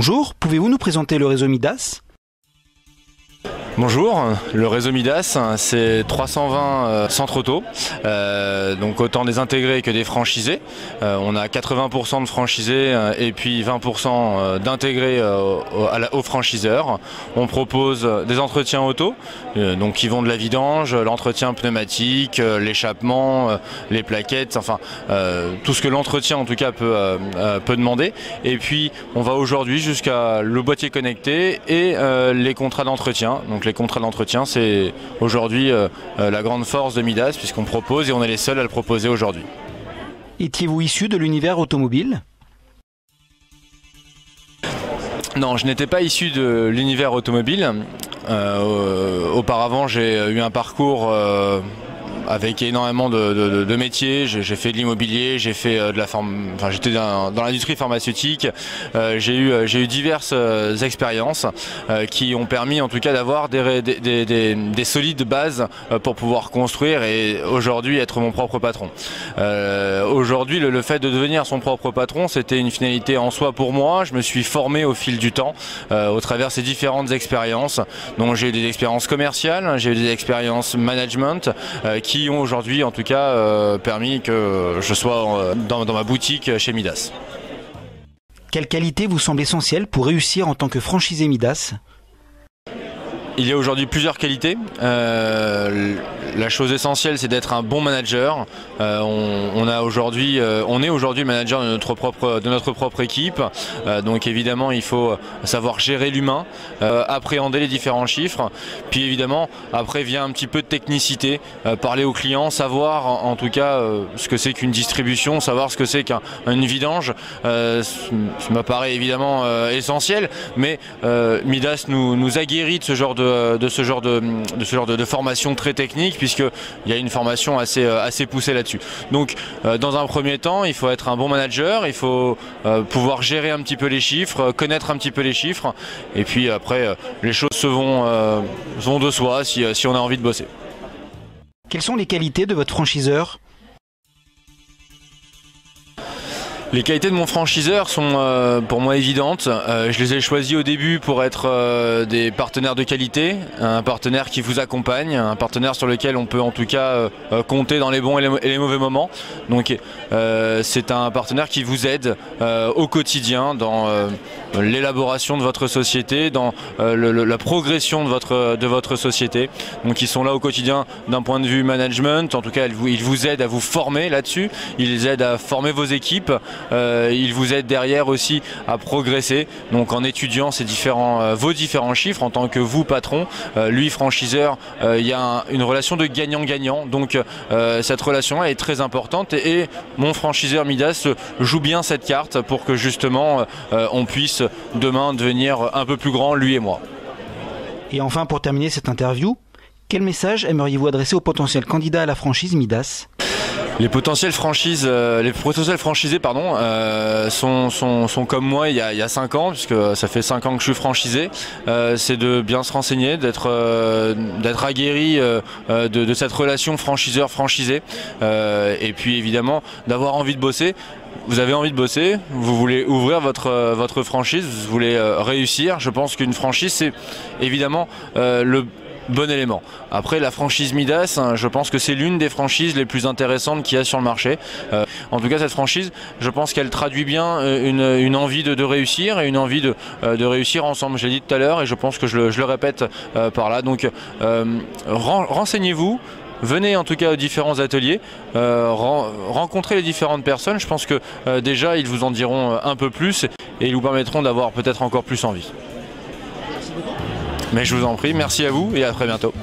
Bonjour, pouvez-vous nous présenter le réseau Midas ? Bonjour, le réseau Midas, c'est 320 centres auto, donc autant des intégrés que des franchisés. On a 80% de franchisés et puis 20% d'intégrés aux franchiseurs. On propose des entretiens auto, donc qui vont de la vidange, l'entretien pneumatique, l'échappement, les plaquettes, enfin tout ce que l'entretien en tout cas peut demander. Et puis on va aujourd'hui jusqu'à le boîtier connecté et les contrats d'entretien. Donc les contrats d'entretien, c'est aujourd'hui la grande force de Midas puisqu'on propose et on est les seuls à le proposer aujourd'hui. Étiez-vous issu de l'univers automobile ? Non, je n'étais pas issu de l'univers automobile. Auparavant, j'ai eu un parcours avec énormément de métiers. J'ai fait de l'immobilier, j'ai fait de la j'étais dans l'industrie pharmaceutique. J'ai eu diverses expériences qui ont permis en tout cas d'avoir des solides bases pour pouvoir construire et aujourd'hui être mon propre patron. Aujourd'hui, le fait de devenir son propre patron, c'était une finalité en soi pour moi. Je me suis formé au fil du temps au travers ces différentes expériences. Donc j'ai eu des expériences commerciales, j'ai eu des expériences management qui ont aujourd'hui en tout cas permis que je sois dans ma boutique chez Midas. Quelle qualité vous semble essentielle pour réussir en tant que franchisé Midas ? Il y a aujourd'hui plusieurs qualités. La chose essentielle, c'est d'être un bon manager. On est aujourd'hui le manager de notre propre équipe. Donc évidemment, il faut savoir gérer l'humain, appréhender les différents chiffres. Puis évidemment, après vient un petit peu de technicité, parler aux clients, savoir en tout cas ce que c'est qu'une distribution, savoir ce que c'est qu'une vidange. Ça me paraît évidemment essentiel, mais Midas nous aguerrit de ce genre de formation très technique, puisqu'il y a une formation assez poussée là-dessus. Donc dans un premier temps, il faut être un bon manager, il faut pouvoir gérer un petit peu les chiffres, connaître un petit peu les chiffres, et puis après les choses se vont de soi si on a envie de bosser. Quelles sont les qualités de votre franchiseur ? Les qualités de mon franchiseur sont pour moi évidentes. Je les ai choisis au début pour être des partenaires de qualité, un partenaire qui vous accompagne, un partenaire sur lequel on peut en tout cas compter dans les bons et les mauvais moments. Donc c'est un partenaire qui vous aide au quotidien dans l'élaboration de votre société, dans la progression de votre société. Donc ils sont là au quotidien d'un point de vue management, en tout cas ils vous aident à vous former là-dessus, ils aident à former vos équipes. Il vous aide derrière aussi à progresser, donc en étudiant vos différents chiffres en tant que vous patron, lui franchiseur. Il y a une relation de gagnant-gagnant, donc cette relation-là est très importante et mon franchiseur Midas joue bien cette carte pour que justement on puisse demain devenir un peu plus grand, lui et moi. Et enfin, pour terminer cette interview, quel message aimeriez-vous adresser aux potentiels candidats à la franchise Midas ? Les potentiels franchisés sont comme moi il y a 5 ans, puisque ça fait 5 ans que je suis franchisé. C'est de bien se renseigner, d'être aguerri de cette relation franchiseur-franchisé, et puis évidemment d'avoir envie de bosser. Vous avez envie de bosser, vous voulez ouvrir votre franchise, vous voulez réussir. Je pense qu'une franchise, c'est évidemment le bon élément. Après, la franchise Midas, je pense que c'est l'une des franchises les plus intéressantes qu'il y a sur le marché. En tout cas, cette franchise, je pense qu'elle traduit bien une envie de réussir et une envie de réussir ensemble. Je l'ai dit tout à l'heure et je pense que je le répète par là. Donc, renseignez-vous. Venez en tout cas aux différents ateliers, rencontrez les différentes personnes. Je pense que déjà, ils vous en diront un peu plus et ils vous permettront d'avoir peut-être encore plus envie. Mais je vous en prie, merci à vous et à très bientôt.